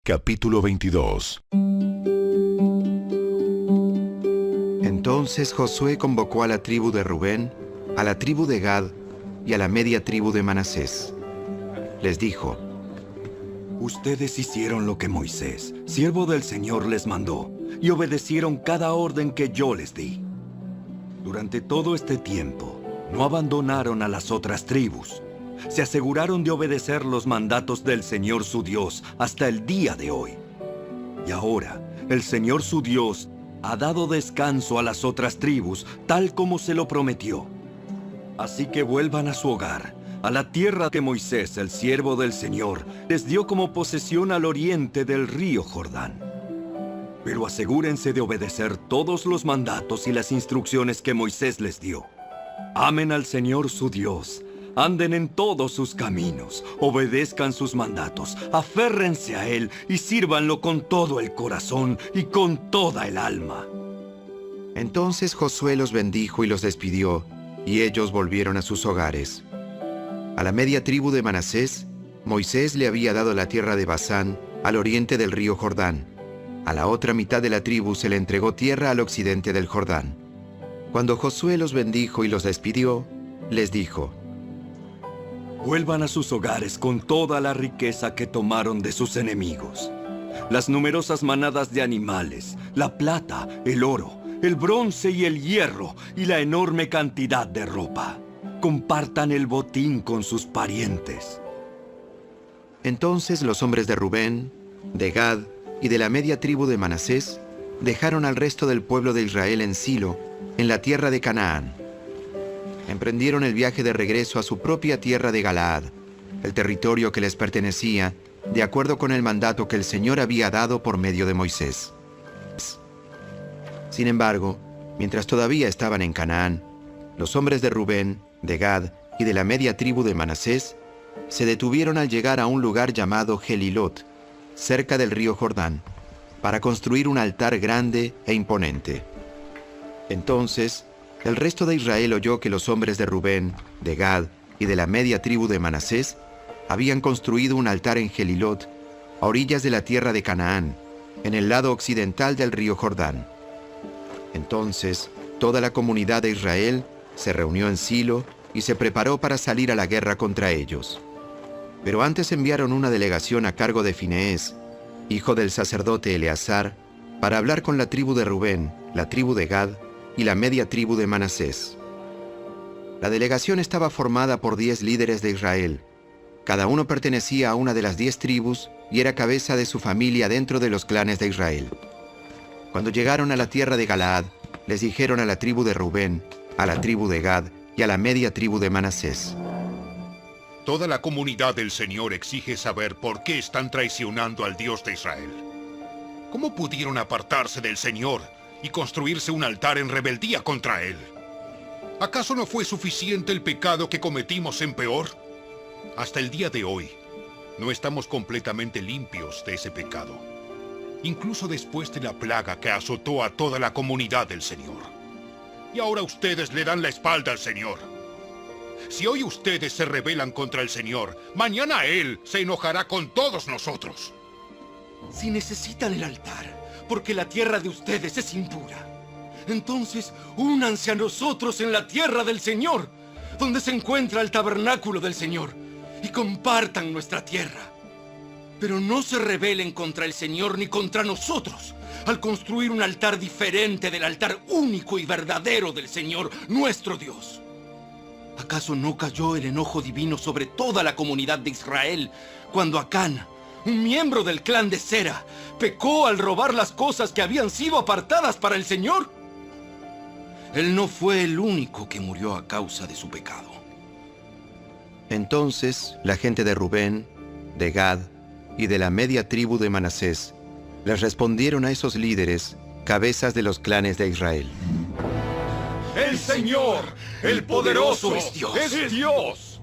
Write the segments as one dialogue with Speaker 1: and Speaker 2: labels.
Speaker 1: Capítulo 22.
Speaker 2: Entonces Josué convocó a la tribu de Rubén, a la tribu de Gad y a la media tribu de Manasés. Les dijo:
Speaker 3: Ustedes hicieron lo que Moisés, siervo del Señor, les mandó, y obedecieron cada orden que yo les di. Durante todo este tiempo, no abandonaron a las otras tribus. Se aseguraron de obedecer los mandatos del Señor su Dios hasta el día de hoy. Y ahora, el Señor su Dios ha dado descanso a las otras tribus, tal como se lo prometió. Así que vuelvan a su hogar, a la tierra que Moisés, el siervo del Señor, les dio como posesión al oriente del río Jordán. Pero asegúrense de obedecer todos los mandatos y las instrucciones que Moisés les dio. Amen al Señor su Dios, anden en todos sus caminos, obedezcan sus mandatos, aférrense a Él y sírvanlo con todo el corazón y con toda el alma.
Speaker 2: Entonces Josué los bendijo y los despidió, y ellos volvieron a sus hogares. A la media tribu de Manasés, Moisés le había dado la tierra de Basán, al oriente del río Jordán. A la otra mitad de la tribu se le entregó tierra al occidente del Jordán. Cuando Josué los bendijo y los despidió, les dijo:
Speaker 3: Vuelvan a sus hogares con toda la riqueza que tomaron de sus enemigos. Las numerosas manadas de animales, la plata, el oro, el bronce y el hierro, y la enorme cantidad de ropa. Compartan el botín con sus parientes.
Speaker 2: Entonces los hombres de Rubén, de Gad y de la media tribu de Manasés dejaron al resto del pueblo de Israel en Silo, en la tierra de Canaán. Emprendieron el viaje de regreso a su propia tierra de Galaad, el territorio que les pertenecía, de acuerdo con el mandato que el Señor había dado por medio de Moisés. Sin embargo, mientras todavía estaban en Canaán, los hombres de Rubén, de Gad y de la media tribu de Manasés se detuvieron al llegar a un lugar llamado Gelilot, cerca del río Jordán, para construir un altar grande e imponente. Entonces, el resto de Israel oyó que los hombres de Rubén, de Gad y de la media tribu de Manasés habían construido un altar en Gelilot, a orillas de la tierra de Canaán, en el lado occidental del río Jordán. Entonces, toda la comunidad de Israel se reunió en Silo y se preparó para salir a la guerra contra ellos. Pero antes enviaron una delegación a cargo de Fineés, hijo del sacerdote Eleazar, para hablar con la tribu de Rubén, la tribu de Gad y la media tribu de Manasés. La delegación estaba formada por 10 líderes de Israel. Cada uno pertenecía a una de las 10 tribus y era cabeza de su familia dentro de los clanes de Israel. Cuando llegaron a la tierra de Galaad, les dijeron a la tribu de Rubén, a la tribu de Gad y a la media tribu de Manasés:
Speaker 1: Toda la comunidad del Señor exige saber por qué están traicionando al Dios de Israel. ¿Cómo pudieron apartarse del Señor y construirse un altar en rebeldía contra Él? ¿Acaso no fue suficiente el pecado que cometimos en Peor? Hasta el día de hoy, no estamos completamente limpios de ese pecado, incluso después de la plaga que azotó a toda la comunidad del Señor. Y ahora ustedes le dan la espalda al Señor. Si hoy ustedes se rebelan contra el Señor, mañana Él se enojará con todos nosotros.
Speaker 4: Si necesitan el altar, porque la tierra de ustedes es impura, entonces únanse a nosotros en la tierra del Señor, donde se encuentra el tabernáculo del Señor, y compartan nuestra tierra. Pero no se rebelen contra el Señor ni contra nosotros, al construir un altar diferente del altar único y verdadero del Señor, nuestro Dios. ¿Acaso no cayó el enojo divino sobre toda la comunidad de Israel cuando Acán, un miembro del clan de Sera, pecó al robar las cosas que habían sido apartadas para el Señor? Él no fue el único que murió a causa de su pecado.
Speaker 2: Entonces la gente de Rubén, de Gad y de la media tribu de Manasés les respondieron a esos líderes, cabezas de los clanes de Israel:
Speaker 4: ¡El Señor, el poderoso, es Dios!
Speaker 1: ¡Es Dios!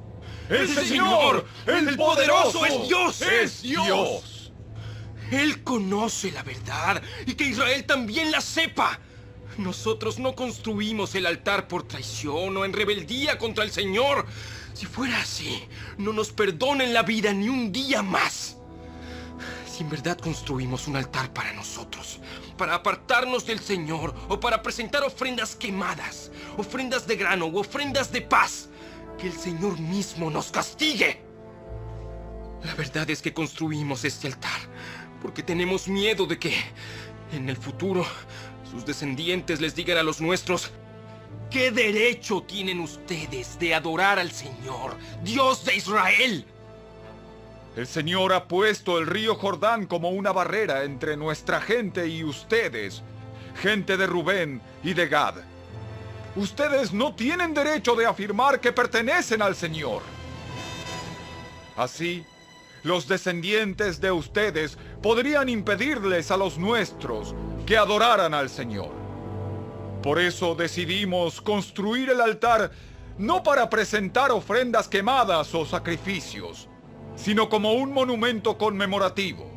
Speaker 4: ¡El Señor, el poderoso, es Dios!
Speaker 1: ¡Es Dios!
Speaker 4: Él conoce la verdad y que Israel también la sepa. Nosotros no construimos el altar por traición o en rebeldía contra el Señor. Si fuera así, no nos perdonen la vida ni un día más. si en verdad construimos un altar para nosotros, para apartarnos del Señor o para presentar ofrendas quemadas, ofrendas de grano u ofrendas de paz, que el Señor mismo nos castigue. La verdad es que construimos este altar porque tenemos miedo de que, en el futuro, sus descendientes les digan a los nuestros: ¿qué derecho tienen ustedes de adorar al Señor, Dios de Israel?
Speaker 5: El Señor ha puesto el río Jordán como una barrera entre nuestra gente y ustedes, gente de Rubén y de Gad. Ustedes no tienen derecho de afirmar que pertenecen al Señor. Así, los descendientes de ustedes podrían impedirles a los nuestros que adoraran al Señor. Por eso decidimos construir el altar no para presentar ofrendas quemadas o sacrificios, sino como un monumento conmemorativo.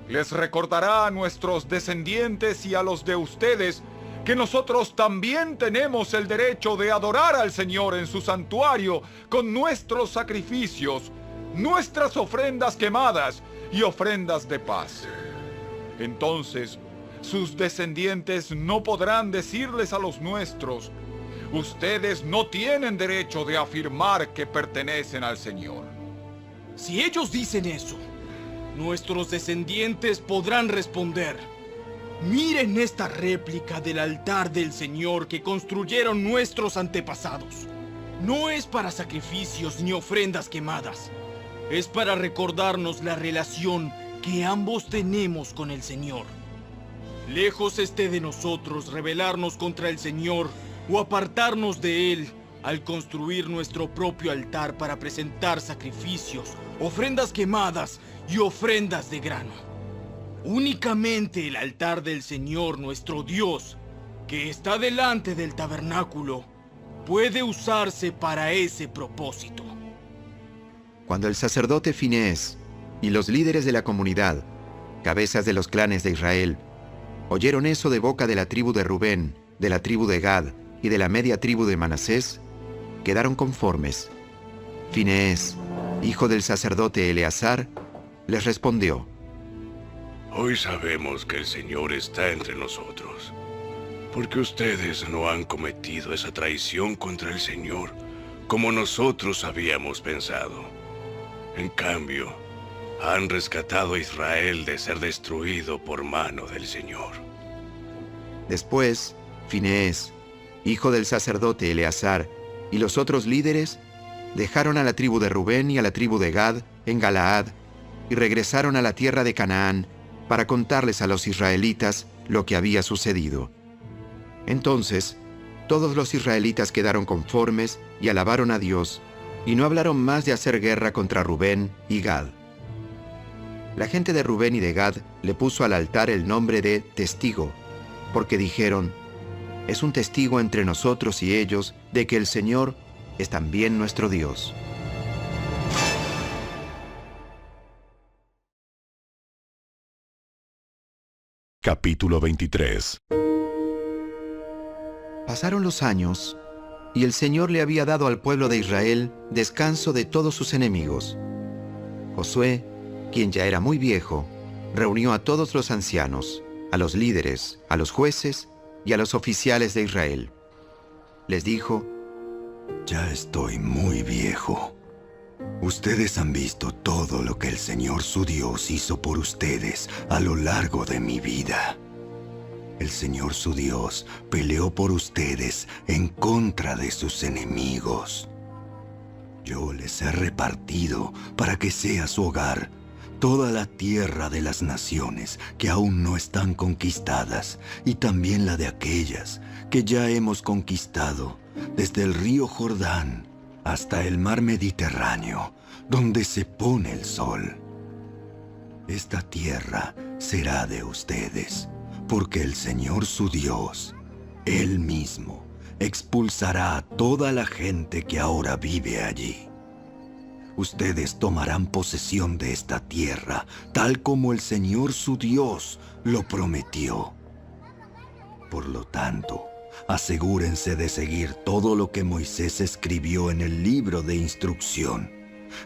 Speaker 5: Les recordará a nuestros descendientes y a los de ustedes que nosotros también tenemos el derecho de adorar al Señor en su santuario con nuestros sacrificios, nuestras ofrendas quemadas y ofrendas de paz. Entonces, sus descendientes no podrán decirles a los nuestros: ustedes no tienen derecho de afirmar que pertenecen al Señor.
Speaker 6: Si ellos dicen eso, nuestros descendientes podrán responder: miren esta réplica del altar del Señor que construyeron nuestros antepasados. No es para sacrificios ni ofrendas quemadas. Es para recordarnos la relación que ambos tenemos con el Señor. Lejos esté de nosotros rebelarnos contra el Señor o apartarnos de Él al construir nuestro propio altar para presentar sacrificios, ofrendas quemadas y ofrendas de grano. Únicamente el altar del Señor nuestro Dios, que está delante del tabernáculo, puede usarse para ese propósito.
Speaker 2: Cuando el sacerdote Finehés y los líderes de la comunidad, cabezas de los clanes de Israel, oyeron eso de boca de la tribu de Rubén, de la tribu de Gad y de la media tribu de Manasés, quedaron conformes. Finehés, hijo del sacerdote Eleazar, les respondió:
Speaker 7: Hoy sabemos que el Señor está entre nosotros, porque ustedes no han cometido esa traición contra el Señor como nosotros habíamos pensado. En cambio, han rescatado a Israel de ser destruido por mano del Señor.
Speaker 2: Después, Finehés, hijo del sacerdote Eleazar, y los otros líderes dejaron a la tribu de Rubén y a la tribu de Gad en Galaad y regresaron a la tierra de Canaán para contarles a los israelitas lo que había sucedido. Entonces, todos los israelitas quedaron conformes y alabaron a Dios, y no hablaron más de hacer guerra contra Rubén y Gad. La gente de Rubén y de Gad le puso al altar el nombre de Testigo, porque dijeron: es un testigo entre nosotros y ellos de que el Señor es también nuestro Dios.
Speaker 8: Capítulo 23.
Speaker 2: Pasaron los años, y el Señor le había dado al pueblo de Israel descanso de todos sus enemigos. Josué, quien ya era muy viejo, reunió a todos los ancianos, a los líderes, a los jueces y a los oficiales de Israel. Les dijo:
Speaker 3: Ya estoy muy viejo. Ustedes han visto todo lo que el Señor su Dios hizo por ustedes a lo largo de mi vida. El Señor su Dios peleó por ustedes en contra de sus enemigos. Yo les he repartido para que sea su hogar toda la tierra de las naciones que aún no están conquistadas, y también la de aquellas que ya hemos conquistado, desde el río Jordán hasta el mar Mediterráneo, donde se pone el sol. Esta tierra será de ustedes, porque el Señor su Dios, Él mismo, expulsará a toda la gente que ahora vive allí. Ustedes tomarán posesión de esta tierra, tal como el Señor su Dios lo prometió. Por lo tanto, asegúrense de seguir todo lo que Moisés escribió en el libro de instrucción,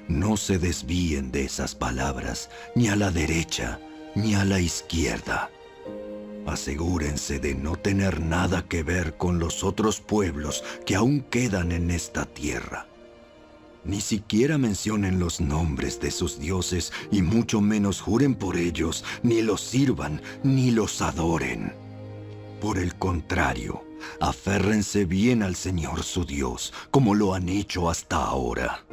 Speaker 3: No se desvíen de esas palabras, ni a la derecha, ni a la izquierda. Asegúrense de no tener nada que ver con los otros pueblos que aún quedan en esta tierra. Ni siquiera mencionen los nombres de sus dioses y mucho menos juren por ellos, ni los sirvan, ni los adoren. Por el contrario, aférrense bien al Señor su Dios, como lo han hecho hasta ahora.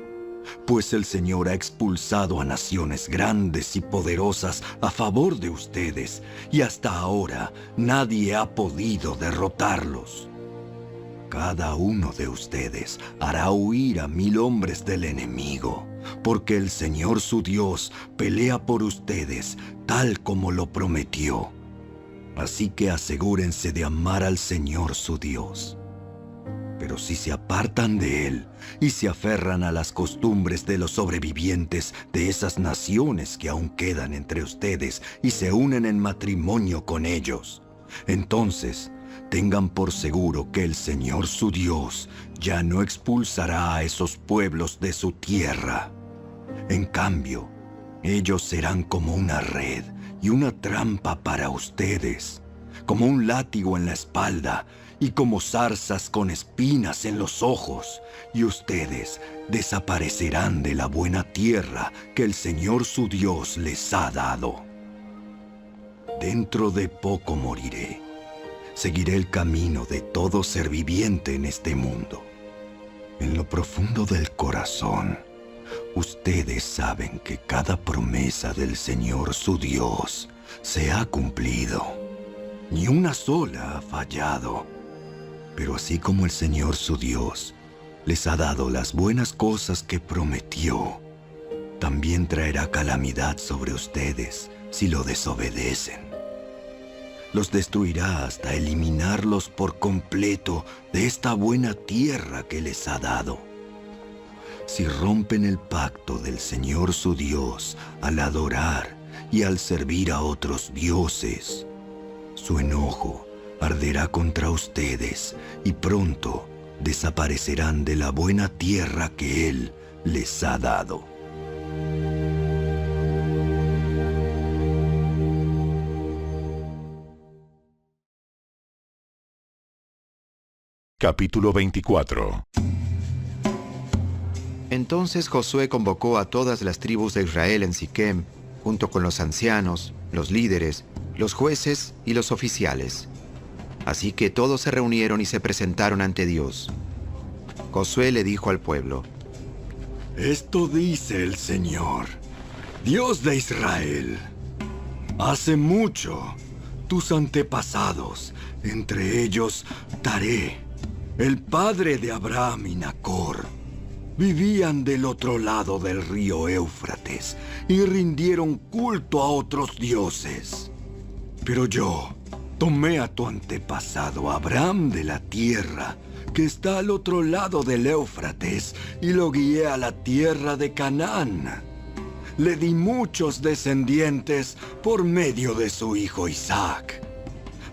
Speaker 3: Pues el Señor ha expulsado a naciones grandes y poderosas a favor de ustedes, y hasta ahora nadie ha podido derrotarlos. Cada uno de ustedes hará huir a 1000 hombres del enemigo, porque el Señor su Dios pelea por ustedes tal como lo prometió. Así que asegúrense de amar al Señor su Dios. Pero si se apartan de Él y se aferran a las costumbres de los sobrevivientes de esas naciones que aún quedan entre ustedes y se unen en matrimonio con ellos, entonces tengan por seguro que el Señor su Dios ya no expulsará a esos pueblos de su tierra. En cambio, ellos serán como una red y una trampa para ustedes, como un látigo en la espalda y como zarzas con espinas en los ojos, y ustedes desaparecerán de la buena tierra que el Señor su Dios les ha dado. Dentro de poco moriré. Seguiré el camino de todo ser viviente en este mundo. En lo profundo del corazón, ustedes saben que cada promesa del Señor su Dios se ha cumplido. Ni una sola ha fallado. Pero así como el Señor su Dios les ha dado las buenas cosas que prometió, también traerá calamidad sobre ustedes si lo desobedecen. Los destruirá hasta eliminarlos por completo de esta buena tierra que les ha dado. Si rompen el pacto del Señor su Dios al adorar y al servir a otros dioses, su enojo arderá contra ustedes y pronto desaparecerán de la buena tierra que Él les ha dado.
Speaker 8: Capítulo 24.
Speaker 2: Entonces Josué convocó a todas las tribus de Israel en Siquem, junto con los ancianos, los líderes, los jueces y los oficiales. Así que todos se reunieron y se presentaron ante Dios. Josué le dijo al pueblo:
Speaker 3: Esto dice el Señor, Dios de Israel. Hace mucho, tus antepasados, entre ellos Taré, el padre de Abraham y Nacor, vivían del otro lado del río Éufrates y rindieron culto a otros dioses. Pero yo tomé a tu antepasado Abraham de la tierra que está al otro lado del Éufrates y lo guié a la tierra de Canaán. Le di muchos descendientes por medio de su hijo Isaac.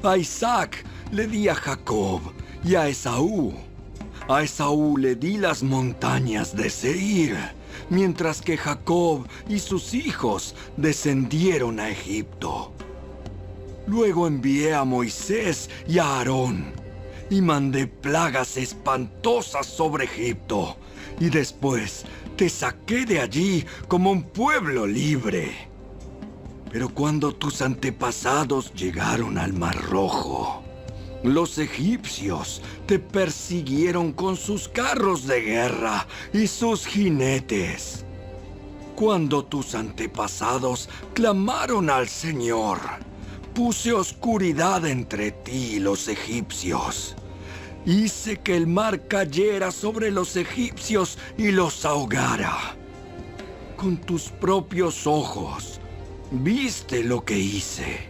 Speaker 3: A Isaac le di a Jacob y a Esaú. A Esaú le di las montañas de Seir, mientras que Jacob y sus hijos descendieron a Egipto. Luego envié a Moisés y a Aarón, y mandé plagas espantosas sobre Egipto, y después te saqué de allí como un pueblo libre. Pero cuando tus antepasados llegaron al Mar Rojo, los egipcios te persiguieron con sus carros de guerra y sus jinetes. Cuando tus antepasados clamaron al Señor, puse oscuridad entre ti y los egipcios. Hice que el mar cayera sobre los egipcios y los ahogara. Con tus propios ojos viste lo que hice.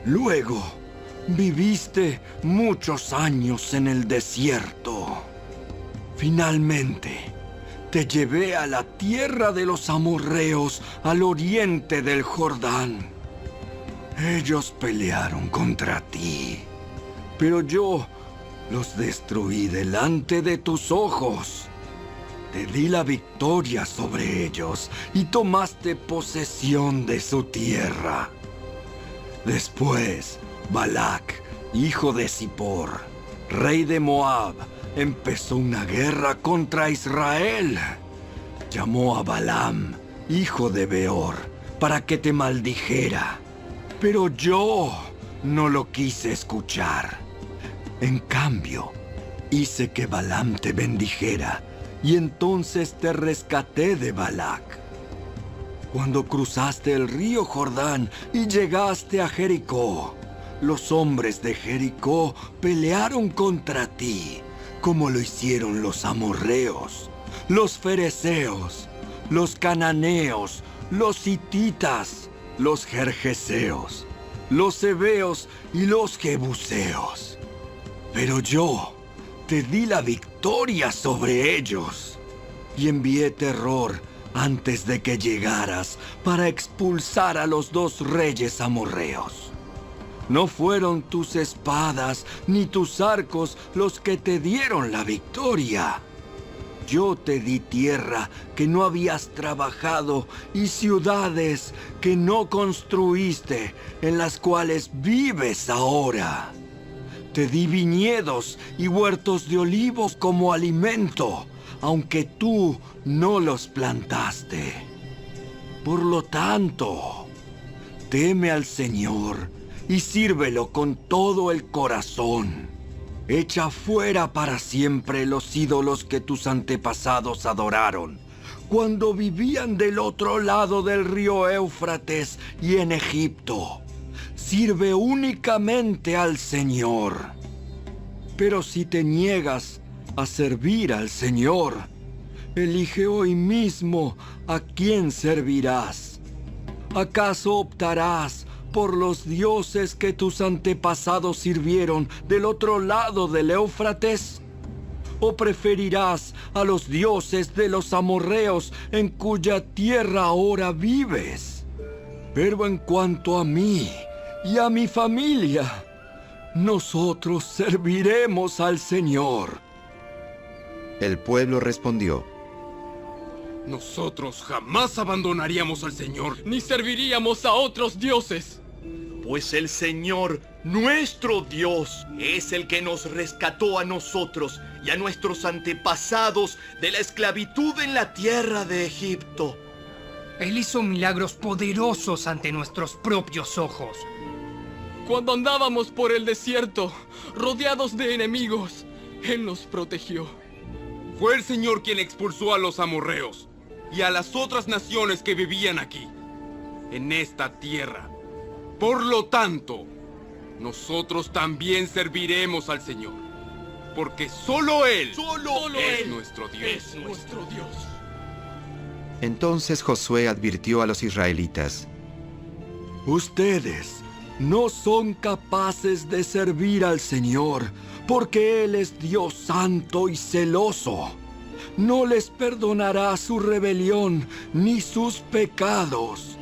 Speaker 3: Luego viviste muchos años en el desierto. Finalmente, te llevé a la tierra de los amorreos al oriente del Jordán. Ellos pelearon contra ti, pero yo los destruí delante de tus ojos. te di la victoria sobre ellos y tomaste posesión de su tierra. Después, Balac, hijo de Zippor, rey de Moab, empezó una guerra contra Israel. Llamó a Balaam, hijo de Beor, para que te maldijera. Pero yo no lo quise escuchar. En cambio, hice que Balaam te bendijera, y entonces te rescaté de Balac. Cuando cruzaste el río Jordán y llegaste a Jericó, los hombres de Jericó pelearon contra ti, como lo hicieron los amorreos, los fereceos, los cananeos, los hititas, los gergeseos, los heveos y los jebuseos. Pero yo te di la victoria sobre ellos y envié terror antes de que llegaras para expulsar a los 2 reyes amorreos. No fueron tus espadas ni tus arcos los que te dieron la victoria. Yo te di tierra que no habías trabajado y ciudades que no construiste, en las cuales vives ahora. Te di viñedos y huertos de olivos como alimento, aunque tú no los plantaste. Por lo tanto, teme al Señor y sírvelo con todo el corazón. Echa fuera para siempre los ídolos que tus antepasados adoraron, cuando vivían del otro lado del río Éufrates y en Egipto. Sirve únicamente al Señor. Pero si te niegas a servir al Señor, elige hoy mismo a quién servirás. ¿Acaso optarás por los dioses que tus antepasados sirvieron del otro lado del Éufrates? ¿O preferirás a los dioses de los amorreos en cuya tierra ahora vives? Pero en cuanto a mí y a mi familia, nosotros serviremos al Señor.
Speaker 2: El pueblo respondió:
Speaker 4: Nosotros jamás abandonaríamos al Señor.
Speaker 6: Ni serviríamos a otros dioses.
Speaker 9: Pues el Señor, nuestro Dios, es el que nos rescató a nosotros y a nuestros antepasados de la esclavitud en la tierra de Egipto.
Speaker 10: Él hizo milagros poderosos ante nuestros propios ojos.
Speaker 6: Cuando andábamos por el desierto, rodeados de enemigos, Él nos protegió.
Speaker 4: Fue el Señor quien expulsó a los amorreos y a las otras naciones que vivían aquí, en esta tierra. Por lo tanto, nosotros también serviremos al Señor, porque solo Él es nuestro Dios.
Speaker 2: Entonces Josué advirtió a los israelitas:
Speaker 3: Ustedes no son capaces de servir al Señor, porque Él es Dios santo y celoso. No les perdonará su rebelión ni sus pecados.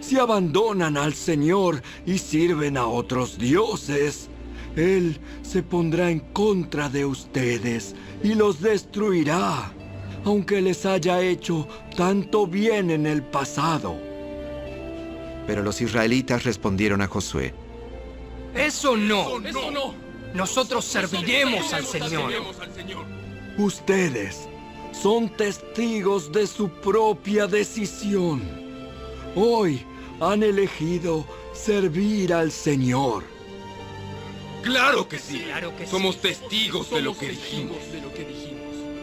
Speaker 3: Si abandonan al Señor y sirven a otros dioses, Él se pondrá en contra de ustedes y los destruirá, aunque les haya hecho tanto bien en el pasado.
Speaker 2: Pero los israelitas respondieron a Josué:
Speaker 10: ¡Eso no!
Speaker 6: ¡Eso no!
Speaker 10: Nosotros serviremos al Señor.
Speaker 3: Ustedes son testigos de su propia decisión. Hoy han elegido servir al Señor.
Speaker 4: ¡Claro que sí!
Speaker 10: Claro que sí.
Speaker 4: Somos testigos de lo que dijimos.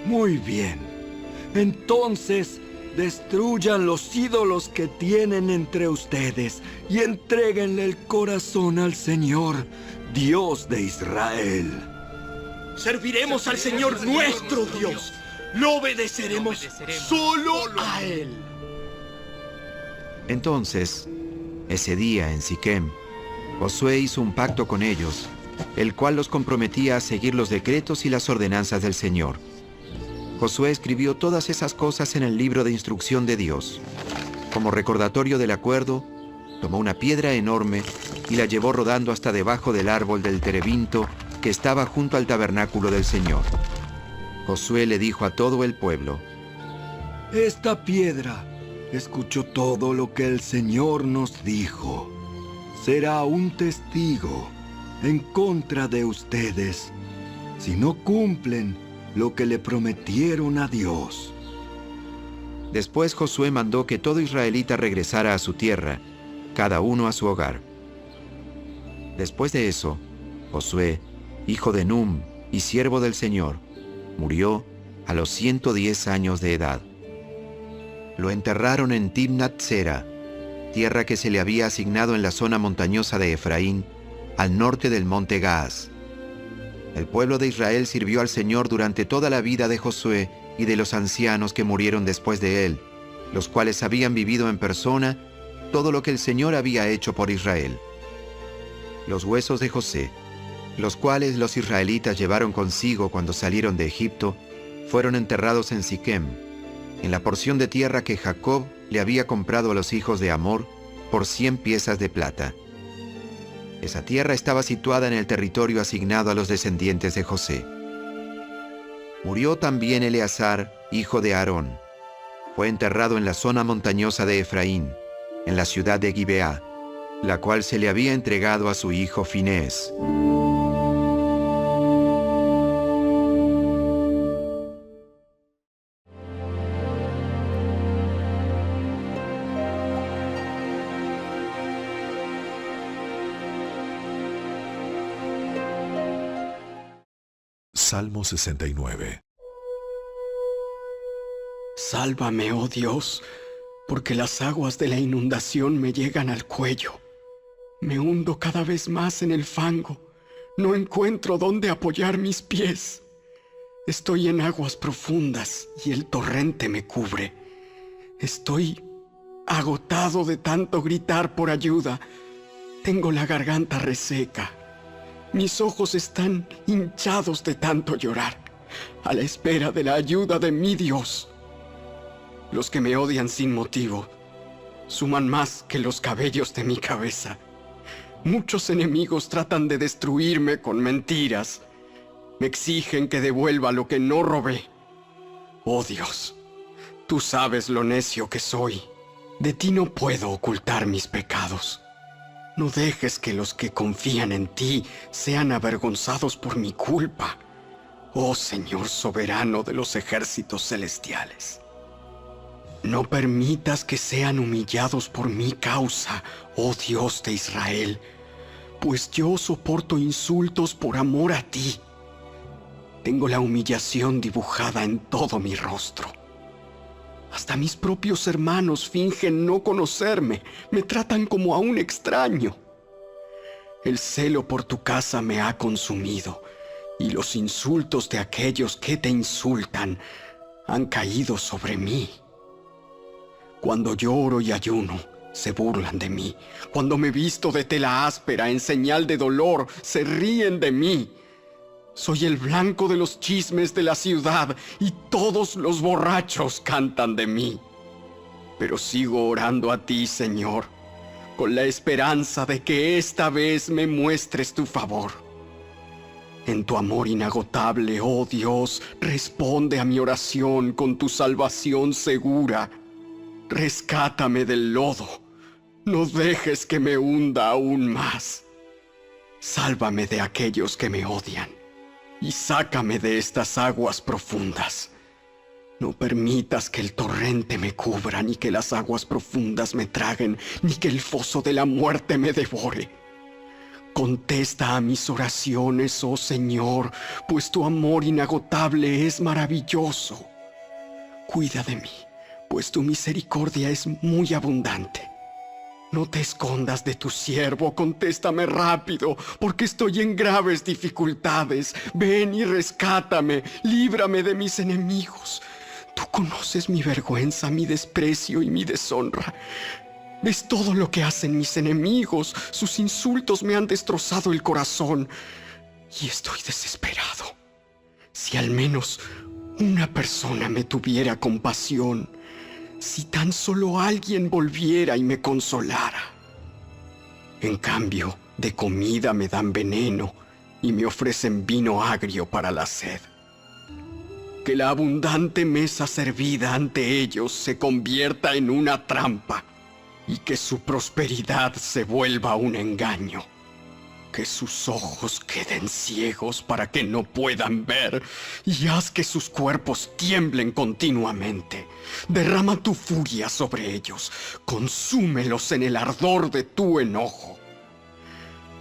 Speaker 3: Muy bien. Entonces, destruyan los ídolos que tienen entre ustedes y entréguenle el corazón al Señor, Dios de Israel.
Speaker 9: Serviremos al Señor nuestro Dios. Lo obedeceremos solo a Él.
Speaker 2: Entonces, ese día en Siquem, Josué hizo un pacto con ellos, el cual los comprometía a seguir los decretos y las ordenanzas del Señor. Josué escribió todas esas cosas en el libro de instrucción de Dios. Como recordatorio del acuerdo, tomó una piedra enorme y la llevó rodando hasta debajo del árbol del terebinto que estaba junto al tabernáculo del Señor. Josué le dijo a todo el pueblo:
Speaker 3: Esta piedra escuchó todo lo que el Señor nos dijo. Será un testigo en contra de ustedes si no cumplen lo que le prometieron a Dios.
Speaker 2: Después Josué mandó que todo israelita regresara a su tierra, cada uno a su hogar. Después de eso, Josué, hijo de Num y siervo del Señor, murió a los 110 años de edad. Lo enterraron en Timnat Sera, tierra que se le había asignado en la zona montañosa de Efraín, al norte del monte Gaas. El pueblo de Israel sirvió al Señor durante toda la vida de Josué y de los ancianos que murieron después de él, los cuales habían vivido en persona todo lo que el Señor había hecho por Israel. Los huesos de José, los cuales los israelitas llevaron consigo cuando salieron de Egipto, fueron enterrados en Siquem, en la porción de tierra que Jacob le había comprado a los hijos de Amor por 100 piezas de plata. Esa tierra estaba situada en el territorio asignado a los descendientes de José. Murió también Eleazar, hijo de Aarón. Fue enterrado en la zona montañosa de Efraín, en la ciudad de Gibeá, la cual se le había entregado a su hijo Finés.
Speaker 8: Salmo 69.
Speaker 11: Sálvame, oh Dios, porque las aguas de la inundación me llegan al cuello. Me hundo cada vez más en el fango. No encuentro dónde apoyar mis pies. Estoy en aguas profundas y el torrente me cubre. Estoy agotado de tanto gritar por ayuda. Tengo la garganta reseca. Mis ojos están hinchados de tanto llorar, a la espera de la ayuda de mi Dios. Los que me odian sin motivo suman más que los cabellos de mi cabeza. Muchos enemigos tratan de destruirme con mentiras. Me exigen que devuelva lo que no robé. Oh Dios, tú sabes lo necio que soy. De ti no puedo ocultar mis pecados. No dejes que los que confían en ti sean avergonzados por mi culpa, oh Señor soberano de los ejércitos celestiales. No permitas que sean humillados por mi causa, oh Dios de Israel, pues yo soporto insultos por amor a ti. Tengo la humillación dibujada en todo mi rostro. Hasta mis propios hermanos fingen no conocerme, me tratan como a un extraño. El celo por tu casa me ha consumido, y los insultos de aquellos que te insultan han caído sobre mí. Cuando lloro y ayuno, se burlan de mí. Cuando me visto de tela áspera en señal de dolor, se ríen de mí. Soy el blanco de los chismes de la ciudad y todos los borrachos cantan de mí. Pero sigo orando a ti, Señor, con la esperanza de que esta vez me muestres tu favor. En tu amor inagotable, oh Dios, responde a mi oración con tu salvación segura. Rescátame del lodo, no dejes que me hunda aún más. Sálvame de aquellos que me odian y sácame de estas aguas profundas. No permitas que el torrente me cubra, ni que las aguas profundas me traguen, ni que el foso de la muerte me devore. Contesta a mis oraciones, oh Señor, pues tu amor inagotable es maravilloso. Cuida de mí, pues tu misericordia es muy abundante. No te escondas de tu siervo, contéstame rápido, porque estoy en graves dificultades. Ven y rescátame, líbrame de mis enemigos. Tú conoces mi vergüenza, mi desprecio y mi deshonra. Ves todo lo que hacen mis enemigos. Sus insultos me han destrozado el corazón y estoy desesperado. Si al menos una persona me tuviera compasión, si tan solo alguien volviera y me consolara. En cambio, de comida me dan veneno y me ofrecen vino agrio para la sed. que la abundante mesa servida ante ellos se convierta en una trampa y que su prosperidad se vuelva un engaño. Que sus ojos queden ciegos para que no puedan ver, y haz que sus cuerpos tiemblen continuamente. Derrama tu furia sobre ellos, consúmelos en el ardor de tu enojo.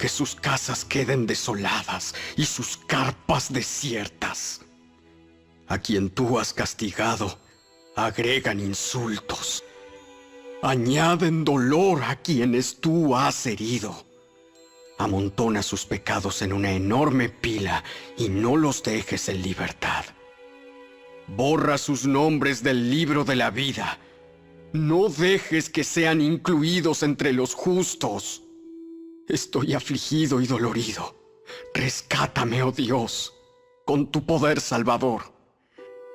Speaker 11: Que sus casas queden desoladas y sus carpas desiertas. A quien tú has castigado, agregan insultos. Añaden dolor a quienes tú has herido. Amontona sus pecados en una enorme pila y no los dejes en libertad. Borra sus nombres del libro de la vida. No dejes que sean incluidos entre los justos. Estoy afligido y dolorido. Rescátame, oh Dios, con tu poder salvador.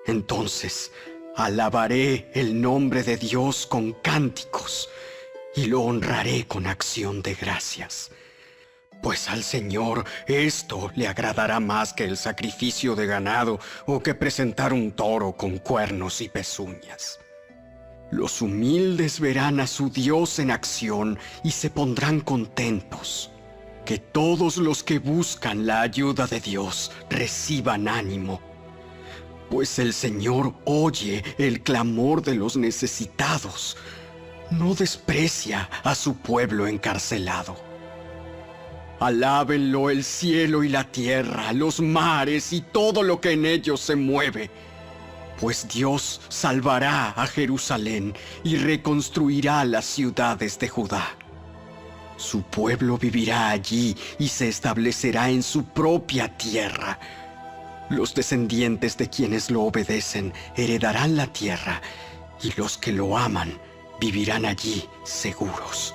Speaker 11: Entonces alabaré el nombre de Dios con cánticos y lo honraré con acción de gracias. Pues al Señor esto le agradará más que el sacrificio de ganado o que presentar un toro con cuernos y pezuñas. Los humildes verán a su Dios en acción y se pondrán contentos. Que todos los que buscan la ayuda de Dios reciban ánimo. Pues el Señor oye el clamor de los necesitados. No desprecia a su pueblo encarcelado. Alábenlo el cielo y la tierra, los mares y todo lo que en ellos se mueve. Pues Dios salvará a Jerusalén y reconstruirá las ciudades de Judá. Su pueblo vivirá allí y se establecerá en su propia tierra. Los descendientes de quienes lo obedecen heredarán la tierra, y los que lo aman vivirán allí seguros.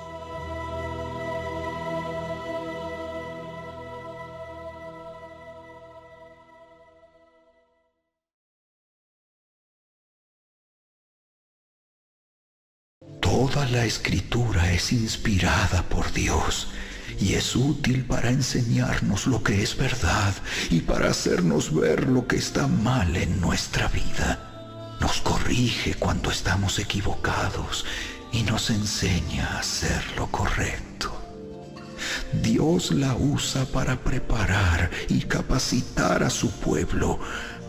Speaker 12: Toda la escritura es inspirada por Dios y es útil para enseñarnos lo que es verdad y para hacernos ver lo que está mal en nuestra vida. Nos corrige cuando estamos equivocados y nos enseña a hacer lo correcto. Dios la usa para preparar y capacitar a su pueblo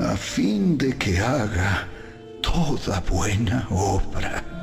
Speaker 12: a fin de que haga toda buena obra.